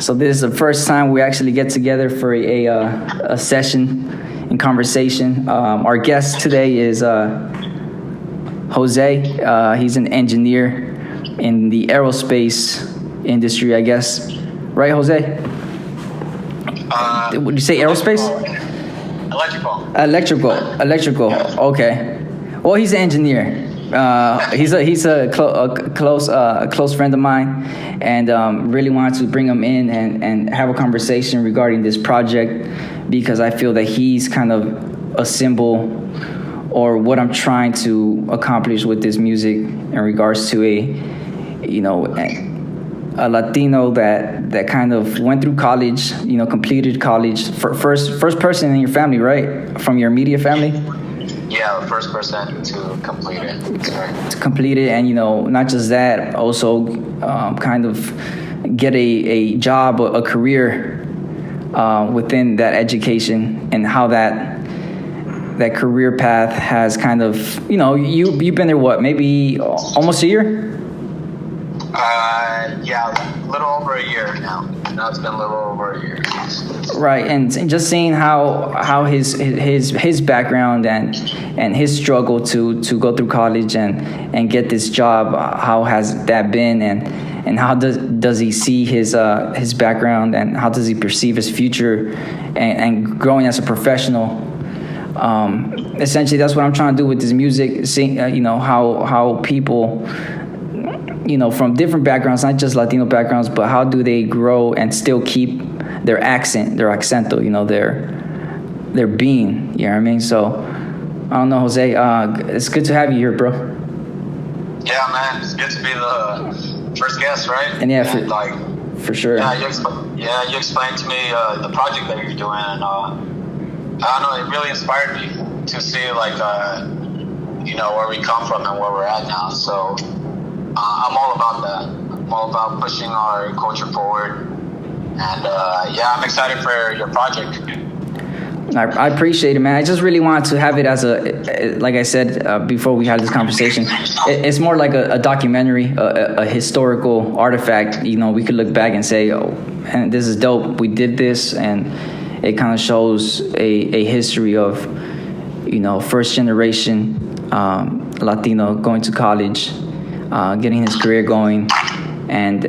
So this is the first time we actually get together for a session and conversation. Our guest today is Jose. He's an engineer in the aerospace industry, I guess. Right, Jose? Would you say aerospace? Electrical. Okay. Well, he's an engineer. He's a close friend of mine, and really wanted to bring him in and have a conversation regarding this project, because I feel that he's kind of a symbol, or what I'm trying to accomplish with this music in regards to a Latino that kind of went through college, completed college. First person in your family, right? From your immediate family? Yeah, the first person to complete it. That's right. To complete it, and not just that, also kind of get a job, a career within that education, and how that career path has kind of, you've been there, what, maybe almost a year? Yeah, a little over a year now. Now it's been a little over a year. Right, and just seeing how his background and his struggle to go through college and get this job, how has that been, and how does he see his background, and how does he perceive his future and growing as a professional. Essentially, that's what I'm trying to do with this music. Seeing how people, from different backgrounds, not just Latino backgrounds, but how do they grow and still keep their accent, their acento, their being. You know what I mean? So, I don't know, Jose. It's good to have you here, bro. Yeah, man. It's good to be the first guest, right? And yeah, for sure. Yeah, you explained to me the project that you're doing, and I don't know, it really inspired me to see where we come from and where we're at now. So I'm all about that. I'm all about pushing our culture forward, and I'm excited for your project. I appreciate it, man. I just really wanted to have it as like I said before we had this conversation, it's more like a documentary, a historical artifact. We could look back and say, oh, and this is dope, we did this, and it kind of shows a history of, first generation Latino going to college, getting his career going, and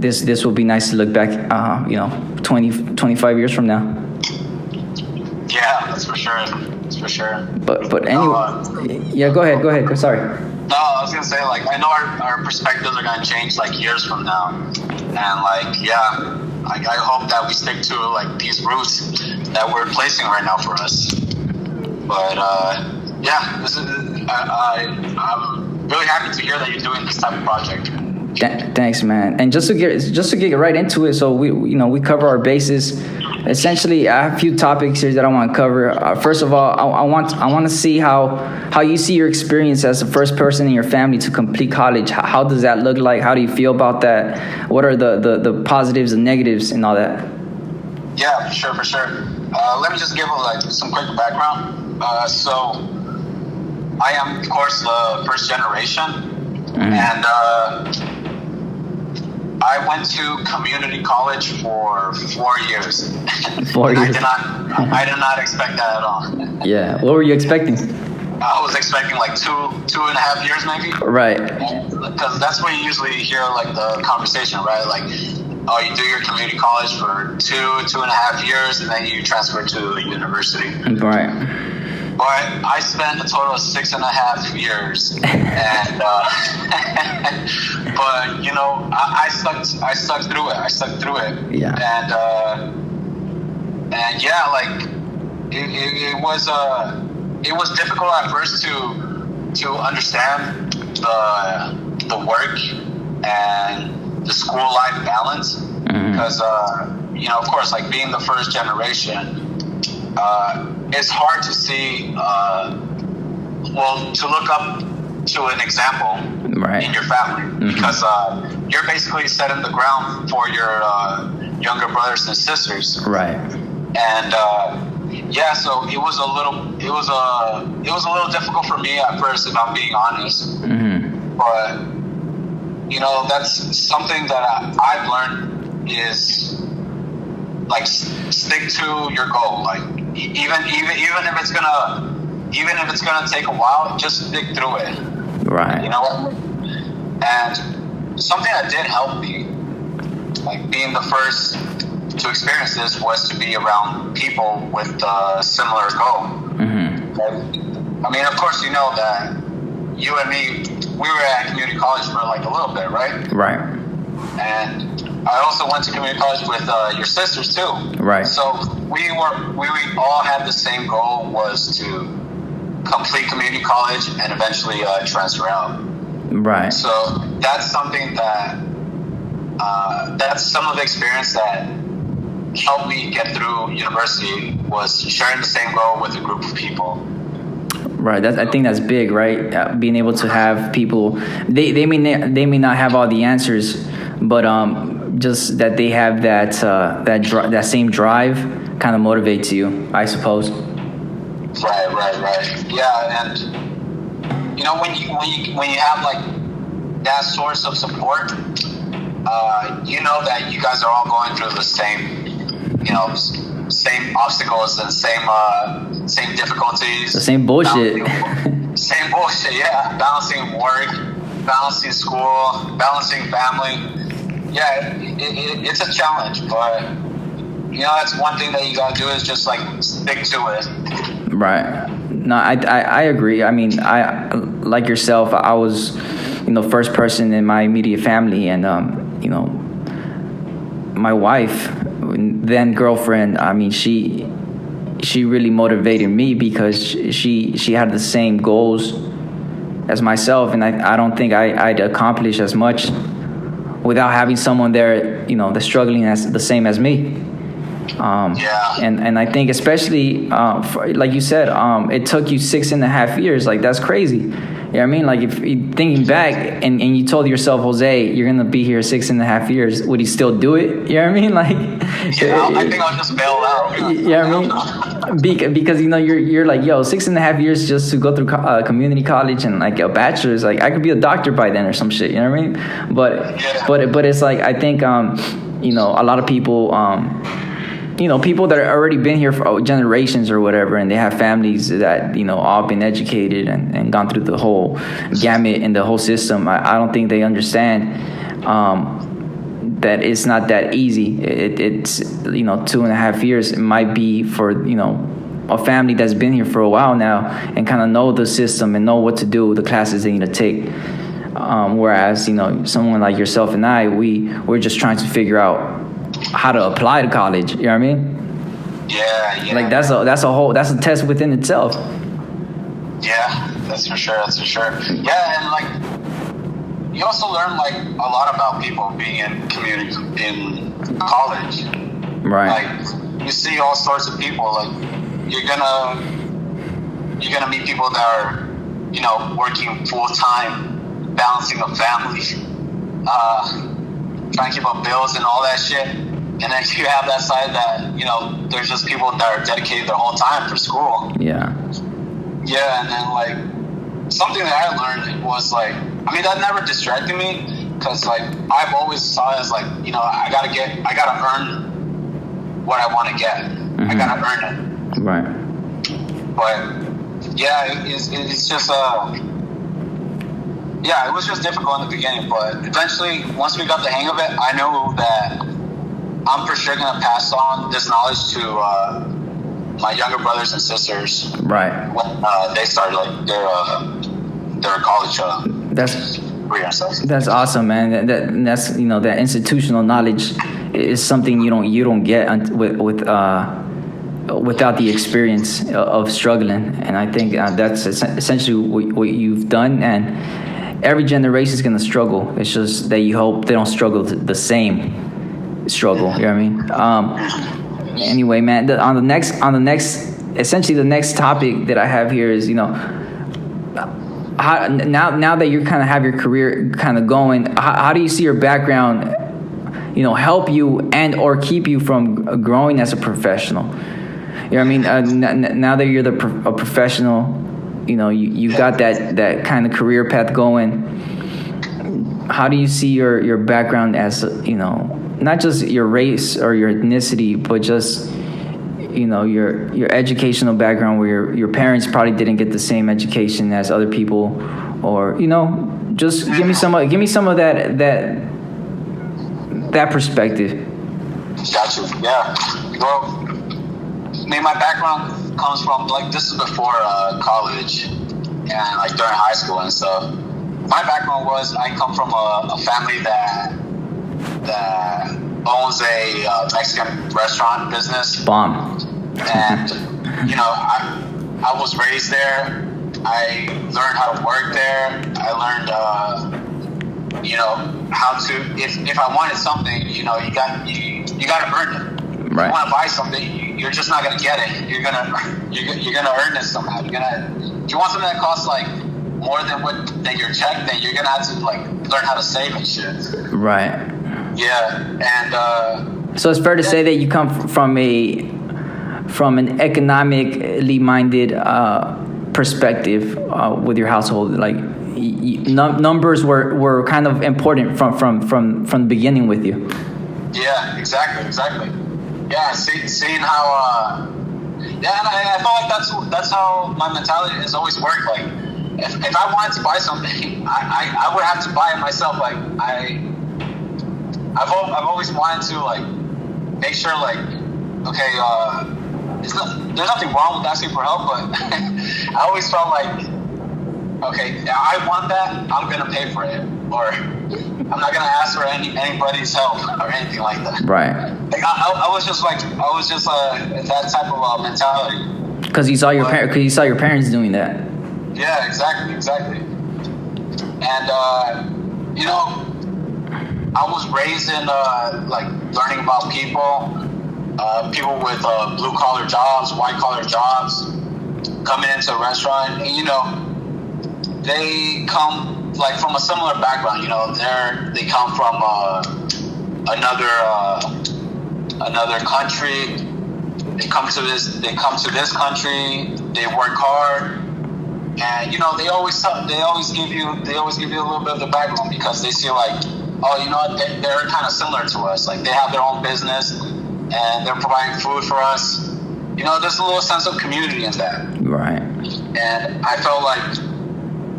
this will be nice to look back, 25 years from now. Yeah, that's for sure. That's for sure. But anyway, yeah, go ahead. Sorry. No, I was gonna say, I know our perspectives are gonna change years from now, and I hope that we stick to these roots that we're placing right now for us. But I'm really happy to hear that you're doing this type of project. Thanks, man. And just to get right into it, so we cover our bases. Essentially, I have a few topics here that I want to cover. First of all, I want to see how you see your experience as the first person in your family to complete college. How does that look like? How do you feel about that? What are the positives and negatives and all that? Yeah, for sure. Let me just give some quick background. So, I am, of course, the first generation, and I went to community college for 4 years. 4 years. I did not expect that at all. Yeah. What were you expecting? I was expecting 2.5 years maybe. Right. Because that's when you usually hear the conversation, right? You do your community college for 2.5 years, and then you transfer to university. Right. But I spent a total of 6.5 years, and but I stuck through it. Yeah. And it was difficult at first to understand the work and the school life balance, because of course, being the first generation, it's hard to see, to look up to an example in your family, because you're basically setting the ground for your younger brothers and sisters. Right. And so it was a little difficult for me at first, if I'm being honest. But that's something that I've learned is like stick to your goal. Like even if it's gonna take a while, just stick through it. Right. You know what? And something that did help me, like being the first to experience this, was to be around people with a similar goal. Mm-hmm. Like, I mean, of course, you know that you and me, we were at community college for like a little bit, right? Right. And I also went to community college with your sisters too. Right. So we all had the same goal, was to complete community college and eventually transfer out. Right. So that's something that that's some of the experience that helped me get through university, was sharing the same goal with a group of people. Right. I think that's big, right? Being able to have people, they may not have all the answers, but just that they have that same drive kind of motivates you, I suppose. Right. Yeah, and you know, when you have like that source of support, you know that you guys are all going through the same, you know, same obstacles and same difficulties. The same bullshit. Same bullshit, yeah. Balancing work, balancing school, balancing family. Yeah, it's a challenge, but you know, that's one thing that you gotta do, is just like stick to it. Right. No, I agree. I mean, I like yourself, I was, you know, first person in my immediate family, and you know, my wife, then girlfriend, I mean, she really motivated me, because she had the same goals as myself, and I don't think I'd accomplish as much without having someone there, you know, that's struggling as the same as me. Yeah. And I think especially, like you said, it took you 6.5 years. Like, that's crazy. You know what I mean? Like, if thinking back and you told yourself, Jose, you're going to be here 6.5 years, would you still do it? You know what I mean? Like, yeah, I think I'll just bail out. You know what I mean? Because, you know, you're like, yo, 6.5 years just to go through community college and like a bachelor's. Like, I could be a doctor by then or some shit. You know what I mean? But it's like, I think, you know, a lot of people, you know, people that are already been here for generations or whatever, and they have families that, you know, all been educated and gone through the whole gamut and the whole system. I don't think they understand that it's not that easy. It's, you know, 2.5 years. It might be for, you know, a family that's been here for a while now and kind of know the system and know what to do, the classes they need to take. Whereas, you know, someone like yourself and I, we're just trying to figure out how to apply to college. You know what I mean? Yeah. Like, that's a test within itself. Yeah, that's for sure. Yeah, and like, you also learn like a lot about people being in college. Right. Like, you see all sorts of people. Like, you're gonna meet people that are, you know, working full time, balancing a family, trying to keep up bills and all that shit. And then you have that side that, you know, there's just people that are dedicated their whole time for school. Yeah. Yeah, and then like something that I learned was like, I mean, that never distracted me, because like I've always saw it as like, you know, I gotta earn what I want to get. Mm-hmm. I gotta earn it. Right. But yeah, it's just yeah, it was just difficult in the beginning, but eventually, once we got the hang of it, I knew that I'm for sure gonna pass on this knowledge to my younger brothers and sisters. Right. When they started like their college. That's awesome, man. That's, you know, that institutional knowledge is something you don't get without the experience of struggling. And I think that's essentially what you've done. And every generation is gonna struggle. It's just that you hope they don't struggle the same struggle. You know what I mean? Anyway, man, on the next essentially the next topic that I have here is, you know, how, now that you kind of have your career kind of going, how do you see your background, you know, help you and or keep you from growing as a professional? You know what I mean? Now that you're a professional, you know, you got that kind of career path going. How do you see your background as, you know, not just your race or your ethnicity, but just your educational background, where your parents probably didn't get the same education as other people, or just give me some of that perspective. Got you. Yeah. Well, I mean, my background comes from, like, this is before college and, like, during high school and stuff. My background was, I come from a family that owns a Mexican restaurant business. Bomb. And I was raised there. I learned how to work there. I learned how to, if I wanted something, you got to earn it. Right. If you want to buy something, you're just not gonna get it. You're gonna earn it somehow. If you want something that costs like more than your check, then you're gonna have to like learn how to save and shit. Right. Yeah, and so it's fair to say that you come from an economically minded perspective with your household. Like numbers were kind of important from the beginning with you. Yeah, exactly. Yeah, seeing how, and I feel like that's how my mentality has always worked. Like, if I wanted to buy something, I would have to buy it myself. Like, I've always wanted to, like, make sure, like, okay, there's nothing wrong with asking for help, but I always felt like, okay, I want that, I'm gonna pay for it, or I'm not gonna ask for anybody's help or anything like that. Right. Like I was just that type of mentality. Because you saw your parents doing that. Yeah, exactly. And I was raised in like learning about people with blue collar jobs, white collar jobs, coming into a restaurant, and they come like from a similar background. They come from another country. They come to this country. They work hard, and they always give you a little bit of the background, because they see like, oh, they're kind of similar to us. Like, they have their own business and they're providing food for us. There's a little sense of community in that. Right. And I felt like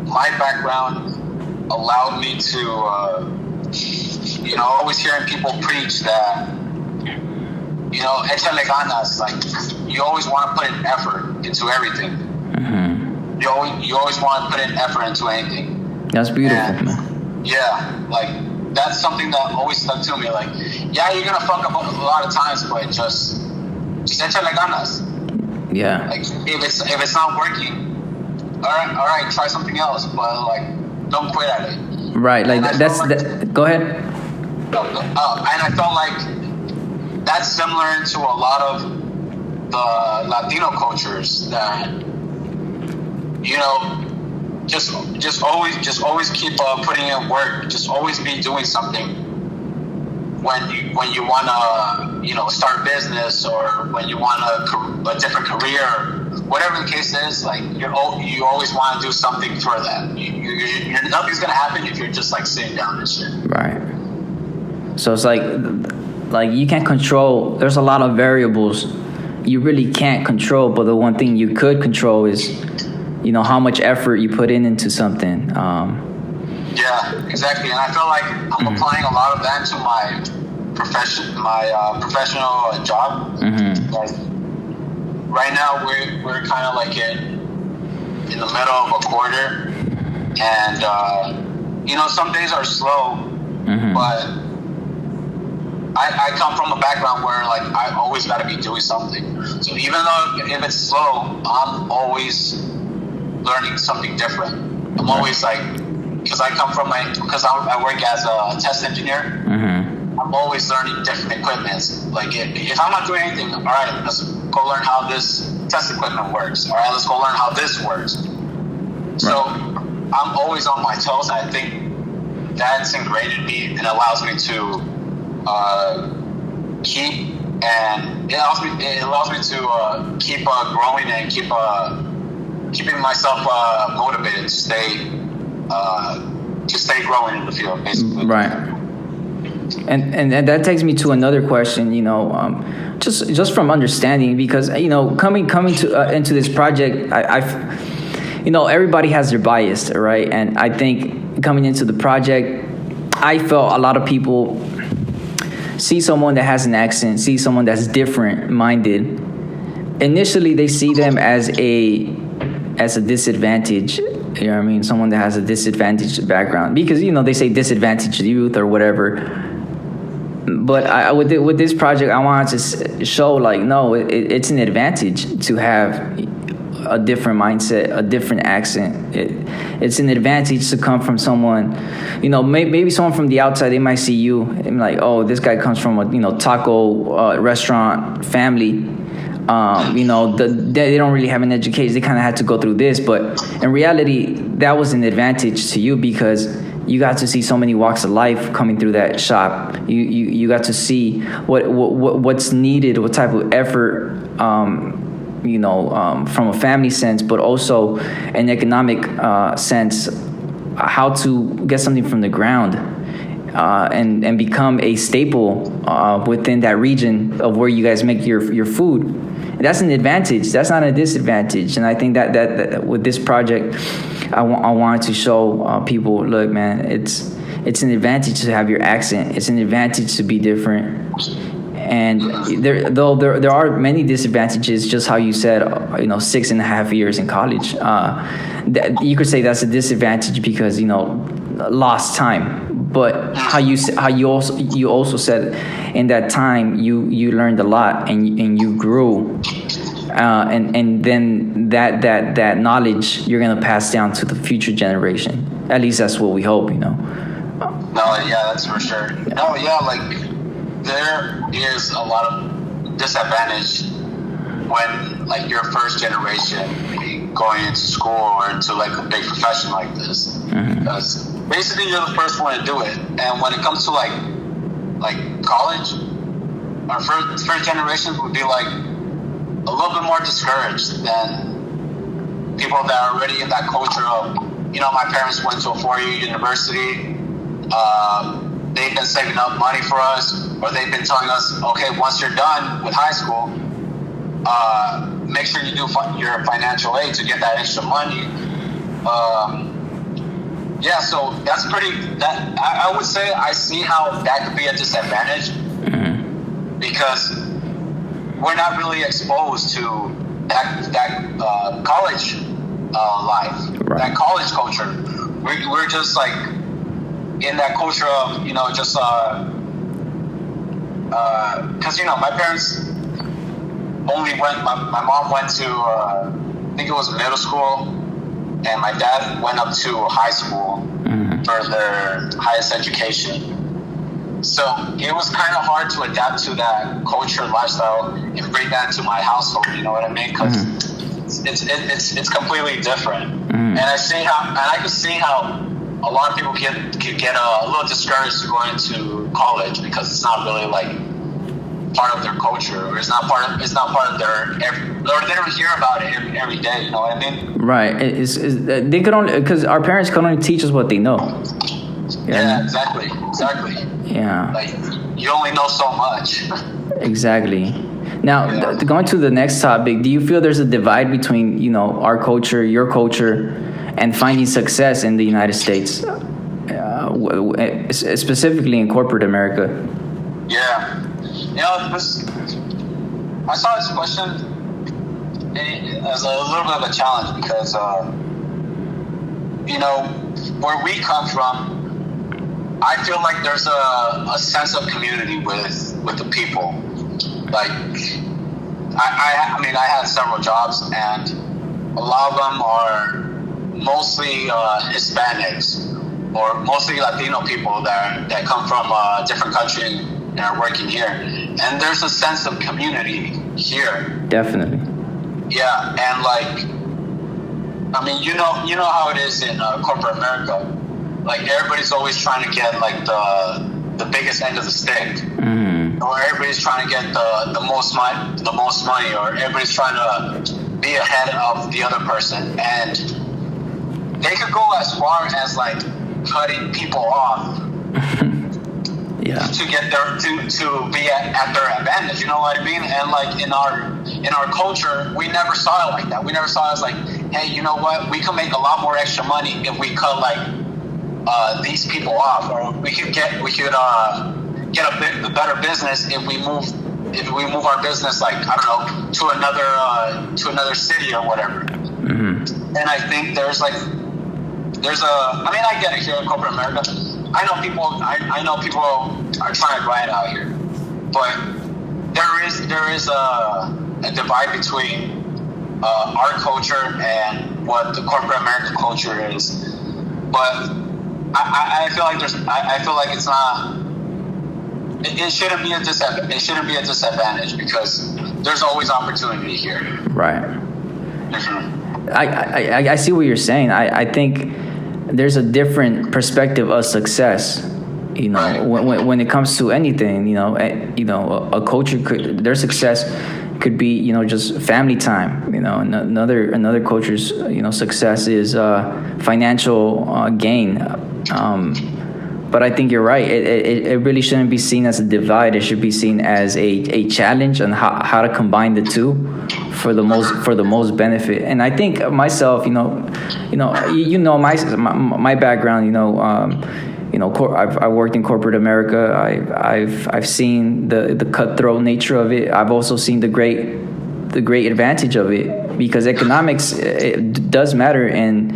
my background allowed me to, always hearing people preach that, Hechale Ganas, like, you always want to put an effort into everything. Mm-hmm. You always want to put an effort into anything. That's beautiful, man. Yeah, like, that's something that always stuck to me. Like, yeah, you're gonna fuck up a lot of times, but just Hechale Ganas. Yeah. Like, if it's not working, all right, try something else, but like, don't quit at it. Right, like go ahead. And I felt like that's similar to a lot of the Latino cultures that, just always keep putting in work. Just always be doing something when you want to start business, or when you want a different career. Whatever the case is, like, you always want to do something for that. Nothing's gonna happen if you're just like sitting down and shit. Right. So it's like you can't control. There's a lot of variables you really can't control, but the one thing you could control is, how much effort you put into something. Yeah, exactly. And I feel like I'm applying a lot of that to my professional job. Mm-hmm. Like, right now, we're kind of like in the middle of a quarter, and some days are slow, mm-hmm. but I come from a background where, like, I always got to be doing something. So even though if it's slow, I'm always learning something different. I'm always like, because I work as a test engineer. Mm-hmm. I'm always learning different equipment. Like, if I'm not doing anything, all right, let's go learn how this test equipment works. All right, let's go learn how this works. Right. So I'm always on my toes, and I think that's ingrained in me, and allows me to keep growing and keeping myself motivated to stay growing in the field, basically. Right. And that takes me to another question. Just from understanding, because coming to into this project, everybody has their bias, right? And I think coming into the project, I felt a lot of people see someone that has an accent, see someone that's different minded. Initially, they see them as a disadvantage. You know what I mean? Someone that has a disadvantaged background, because they say disadvantaged youth or whatever. But with this project, I wanted to show no, it's an advantage to have a different mindset, a different accent. It's an advantage to come from someone, maybe someone from the outside. They might see you and like, oh, this guy comes from a taco restaurant family. They don't really have an education. They kind of had to go through this, but in reality, that was an advantage to you because you got to see so many walks of life coming through that shop. You got to see what's needed, what type of effort, from a family sense, but also an economic sense, how to get something from the ground and become a staple within that region of where you guys make your food. And that's an advantage. That's not a disadvantage. And I think that with this project, I wanted to show people, look, man, it's an advantage to have your accent. It's an advantage to be different. And there are many disadvantages, just how you said, 6.5 years in college. You could say that's a disadvantage because lost time. But how you also said in that time you learned a lot and you grew, and then that knowledge you're gonna pass down to the future generation. At least that's what we hope. No, yeah, that's for sure. No, yeah, there is a lot of disadvantage when you're first generation going into school or into a big profession like this, because basically you're the first one to do it. And when it comes to college, our first generation would be a little bit more discouraged than people that are already in that culture of, my parents went to a 4-year university, they've been saving up money for us, or they've been telling us, okay, once you're done with high school, make sure you do your financial aid to get that extra money. Yeah, so that's I would say I see how that could be a disadvantage, because we're not really exposed to that college life, right. That college culture. We're just in that culture of, just because my parents only went. My mom went to I think it was middle school, and my dad went up to high school for their highest education. So it was kind of hard to adapt to that culture, lifestyle, and bring that to my household. You know what I mean? Because it's completely different. And I can see how a lot of people can get a little discouraged to going into college because it's not really part of their culture, or it's not part of their or they don't hear about it every day. You know what I mean? Right. They could only, because our parents can only teach us what they know. Yeah, exactly. Yeah. You only know so much. Exactly. Now, going to the next topic, do you feel there's a divide between, our culture, your culture, and finding success in the United States, specifically in corporate America? Yeah. I saw this question as a little bit of a challenge because, where we come from, I feel like there's a sense of community with the people. I had several jobs, and a lot of them are mostly Hispanics or mostly Latino people that come from a different country and are working here. And there's a sense of community here. Definitely. Yeah, and you know how it is in corporate America. Everybody's always trying to get the biggest end of the stick, or everybody's trying to get the most money, or everybody's trying to be ahead of the other person, and they could go as far as cutting people off. Yeah. to get their to be at their advantage. You know what I mean? And like in our culture, we never saw it like that. We never saw it as like, hey, you know what? We can make a lot more extra money if we cut like these people off, or we could get a better business if we move our business, like, I don't know, to another city or whatever. Mm-hmm. And I think I mean, I get it here in corporate America. I know people are trying to grind out here, but there is a divide between our culture and what the corporate American culture is. But I feel like it's not. It shouldn't be a disadvantage because there's always opportunity here. Right. Mm-hmm. I see what you're saying. I think there's a different perspective of success. You know, right. when it comes to anything, a culture their success could be, just family time. Another culture's, success is financial gain. But I think you're right. It really shouldn't be seen as a divide. It should be seen as a challenge on how to combine the two for the most benefit. And I think myself, my background. I worked in corporate America. I've seen the cutthroat nature of it. I've also seen the great advantage of it, because economics, it does matter in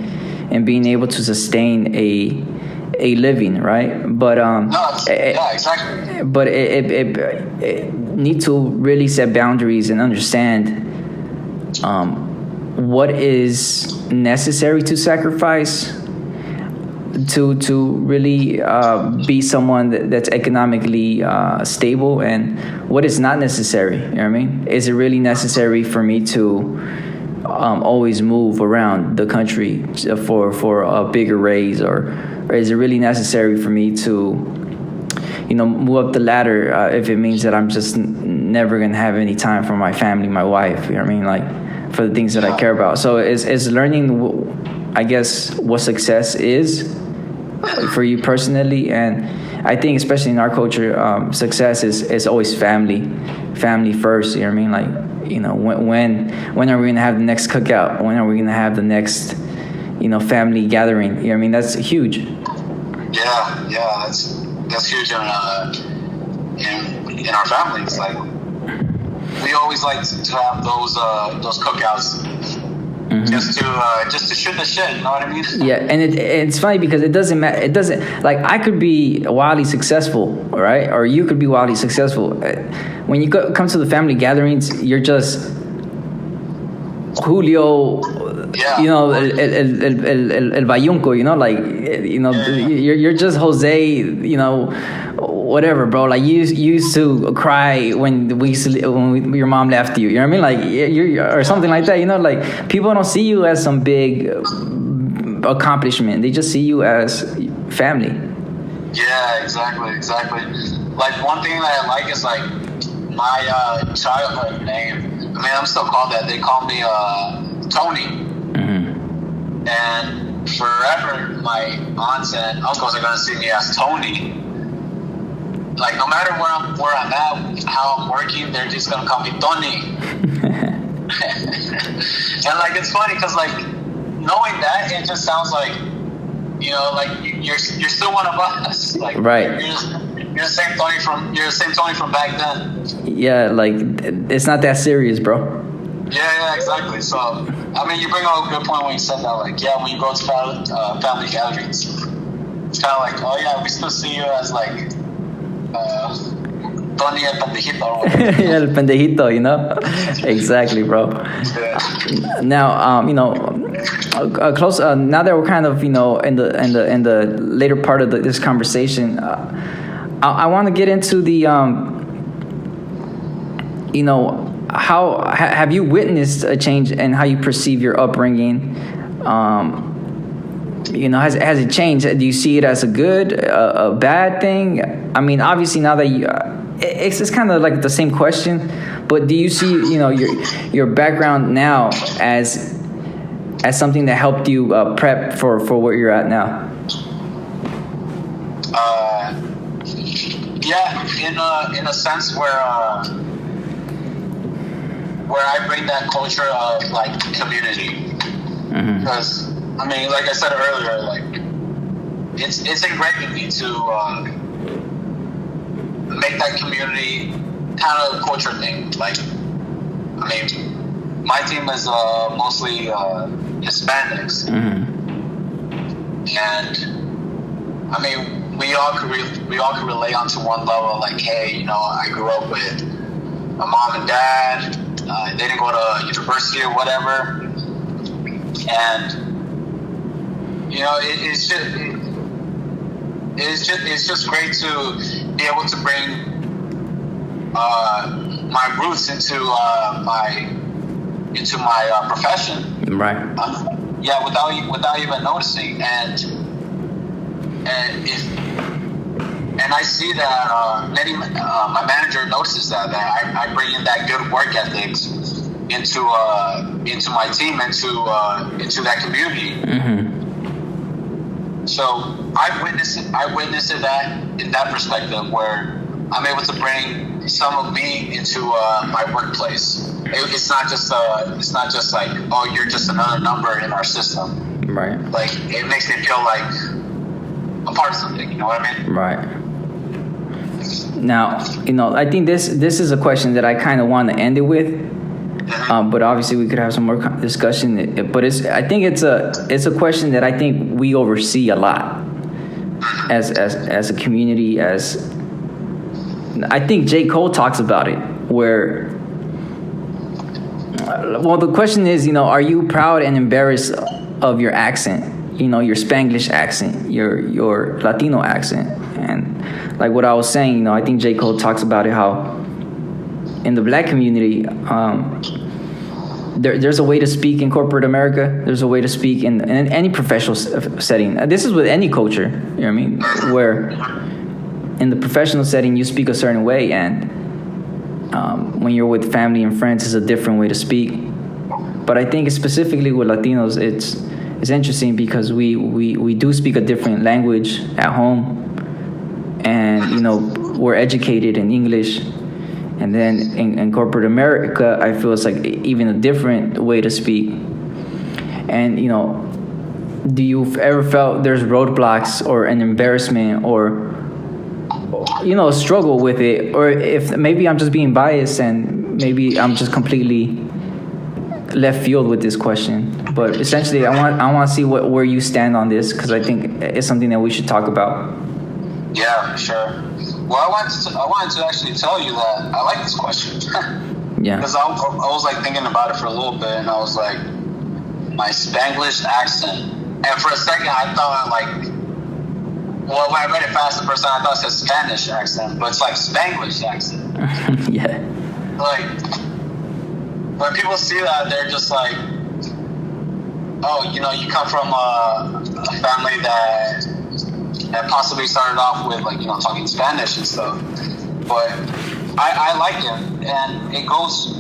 being able to sustain a living, right? But yeah, exactly. But it need to really set boundaries and understand what is necessary to sacrifice to really be someone that's economically stable, and what is not necessary. You know what I mean? Is it really necessary for me to always move around the country for a bigger raise, or is it really necessary for me to move up the ladder if it means that I'm just never gonna have any time for my family, my wife, you know what I mean, like for the things that I care about. So it's learning, I guess, what success is for you personally. And I think especially in our culture, success is always family first, you know what I mean? Like, when are we gonna have the next cookout? When are we gonna have the next family gathering? You know what I mean? That's huge. Yeah, that's huge in our families. Like, we always like to have those cookouts, mm-hmm. just to shoot the shit. You know what I mean? Yeah, and it's funny because it doesn't matter. It doesn't, like, I could be wildly successful, right? Or you could be wildly successful. When you come to the family gatherings, you're just Julio. Yeah. El Bayunco, you're just Jose, whatever, bro. Like, you used to cry when your mom left you. You know what I mean? Like, you're or something like that. Like, people don't see you as some big accomplishment. They just see you as family. Yeah, exactly. Like, one thing that I like is, like, my childhood name. I mean, I'm still called that. They call me Tony. Mm-hmm. And forever, my aunts and uncles are gonna see me as Tony. Like, no matter where I'm at, how I'm working, they're just gonna call me Tony. And like, it's funny because, like, knowing that, it just sounds like, like you're still one of us. Like, right. You're the same Tony from back then. Yeah, like, it's not that serious, bro. Yeah, exactly. So, I mean, you bring up a good point when you said that. Like, yeah, when you go to family gatherings, it's kind of like, oh yeah, we still see you as like Tony el pendejito or whatever. Yeah, el pendejito, Exactly, bro. Yeah. Now, close. Now that we're kind of, in the later part of this conversation, I want to get into the, how have you witnessed a change in how you perceive your upbringing? Has it changed? Do you see it as a good, a bad thing? I mean, obviously now that it's kind of like the same question, but do you see, your background now as something that helped you prep for where you're at now? Yeah, in a sense where I bring that culture of like community. Because I mean, like I said earlier, like it's ingrained in me to make that community kind of a culture thing. Like, I mean, my team is mostly Hispanics, and I mean, we all can relate on to one level. Like, hey, you know, I grew up with a mom and dad. They didn't go to university or whatever, and you know, it's just great to be able to bring my roots into my profession. Right. Yeah, without even noticing, and I see that my manager notices that I bring in that good work ethics into my team, into that community. So I witnessed it that in that perspective, where I'm able to bring some of me into my workplace. It's not just like, oh, you're just another number in our system. Right. Like, it makes me feel like a part of something. You know what I mean? Right. Now, you know, I think this is a question that I kind of want to end it with. But obviously we could have some more discussion. But I think it's a question that I think we oversee a lot as a community. As I think J. Cole talks about it, where the question is, you know, are you proud and embarrassed of your accent? You know, your Spanglish accent, your Latino accent, and like what I was saying, you know, I think J. Cole talks about it, how in the black community, there's a way to speak in corporate America. There's a way to speak in any professional setting. This is with any culture, you know what I mean? Where in the professional setting, you speak a certain way, and when you're with family and friends, it's a different way to speak. But I think specifically with Latinos, it's interesting because we do speak a different language at home, and you know, we're educated in English. And then in corporate America, I feel it's like even a different way to speak. And, you know, do you ever felt there's roadblocks or an embarrassment or, you know, struggle with it? Or if maybe I'm just being biased and maybe I'm just completely left field with this question. But essentially, I want to see where you stand on this, because I think it's something that we should talk about. Yeah, sure. Well, I wanted to actually tell you that I like this question. Yeah. Because I was like thinking about it for a little bit, and I was like, my Spanglish accent. And for a second, I thought like, well, when I read it fast the first time, I thought it said Spanish accent, but it's like Spanglish accent. Yeah. Like, when people see that, they're just like, oh, you know, you come from a family that possibly started off with, like, you know, talking Spanish and stuff. But I like it, and it goes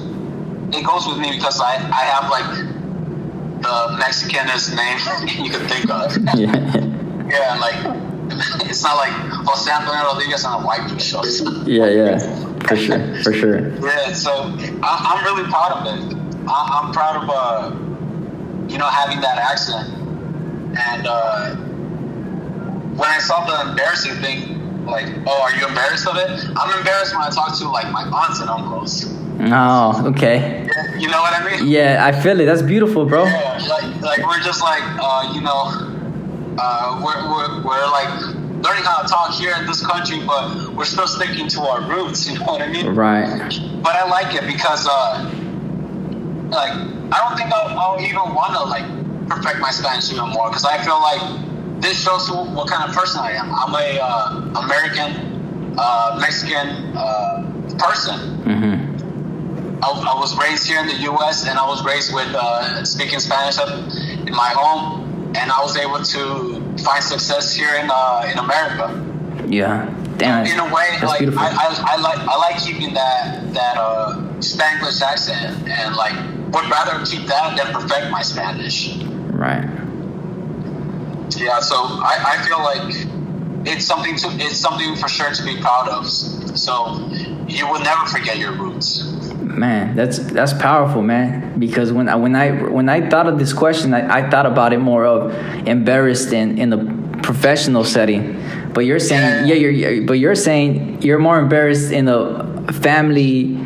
with me because I have like the Mexicanest name you could think of. Yeah, and like it's not like Jose Antonio Rodriguez on a white show. Yeah, for sure. Yeah, so I'm really proud of it. I'm proud of you know, having that accent. And when I saw the embarrassing thing, like, oh, are you embarrassed of it? I'm embarrassed when I talk to like my aunts and uncles. Oh, okay. You know what I mean? Yeah, I feel it. That's beautiful, bro. Yeah, like we're just like, you know, we're like learning how to talk here in this country, but we're still sticking to our roots. You know what I mean? Right. But I like it because, like, I don't think I'll even want to like perfect my Spanish even more, because I feel like this shows what kind of person I am. I'm a American, Mexican person. Mm-hmm. I was raised here in the U.S. and I was raised with speaking Spanish in my home, and I was able to find success here in America. Yeah, damn. In a way, like beautiful. I like keeping that Spanglish accent, and like would rather keep that than perfect my Spanish. Right. Yeah, so I feel like it's something for sure to be proud of. So you will never forget your roots. Man, that's powerful, man. Because when I thought of this question, I thought about it more of embarrassed in the professional setting. But you're saying you're saying you're more embarrassed in a family,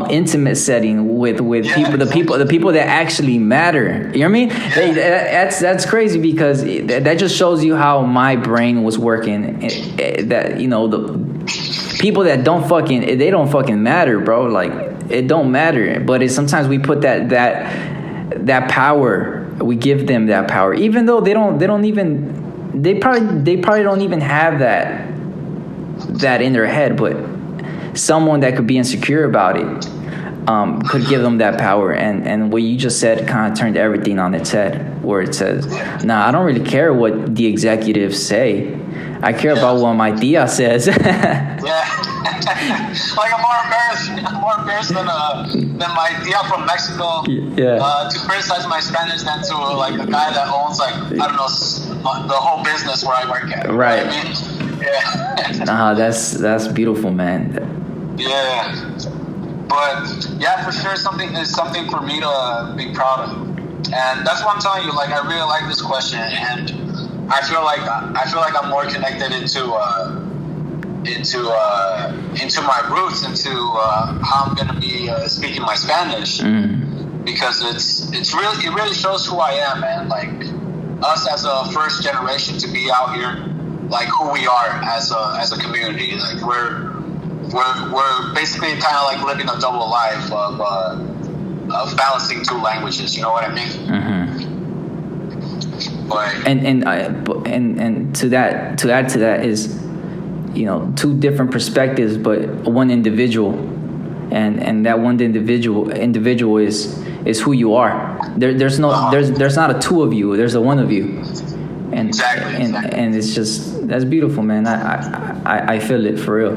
intimate setting with the people that actually matter. You know what I mean? Yeah. That's crazy, because that just shows you how my brain was working. That, you know, the people that don't fucking matter, bro. Like, it don't matter. But sometimes we put that power, we give them that power, even though they probably don't even have that in their head. But someone that could be insecure about it could give them that power. And what you just said kind of turned everything on its head, where it says, nah, I don't really care what the executives say. I care about what my tia says. Like, I'm more embarrassed than my tia from Mexico to criticize my Spanish than to, like, a guy that owns, like, I don't know, the whole business where I work at. Right. You know what I mean? Nah, that's beautiful, man. Yeah. But yeah, for sure, something for me to be proud of. And that's what I'm telling you. Like, I really like this question, and I feel like I'm more connected into my roots, into how I'm gonna be speaking my Spanish, because it really shows who I am, man. Like, us as a first generation to be out here, like, who we are as a community. Like, we're basically kind of like living a double life of balancing two languages. You know what I mean? Mm-hmm. But, and to add to that is, you know, two different perspectives, but one individual, and that one individual is who you are. There's not a two of you. There's a one of you. And exactly. And it's just, that's beautiful, man. I feel it for real.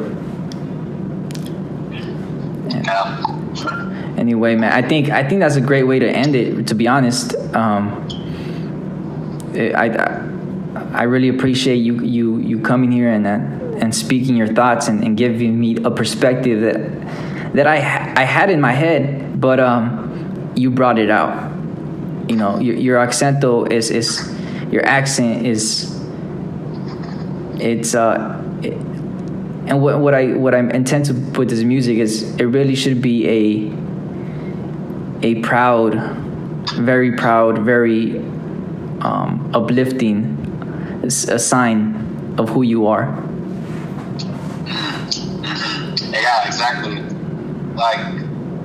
Yeah. Anyway, man, I think that's a great way to end it, to be honest. I really appreciate you coming here and speaking your thoughts and giving me a perspective that I had in my head, but you brought it out. You know, your accento is your accent is, it's and what I intend to put this music is, it really should be a proud, very uplifting, a sign of who you are. Yeah, exactly. Like,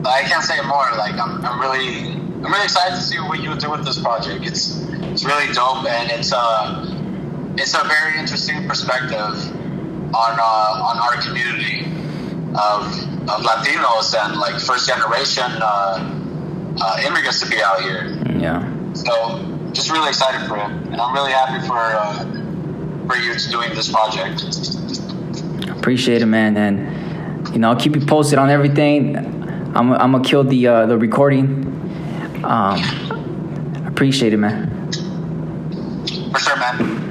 I can't say more. Like, I'm really excited to see what you do with this project. It's really dope, and it's a very interesting perspective on our community of Latinos and, like, first generation immigrants to be out here. Yeah. So just really excited for it, and I'm really happy for you doing this project. Appreciate it, man, and, you know, I'll keep you posted on everything. I'm gonna kill the recording. Appreciate it, man. For sure, man.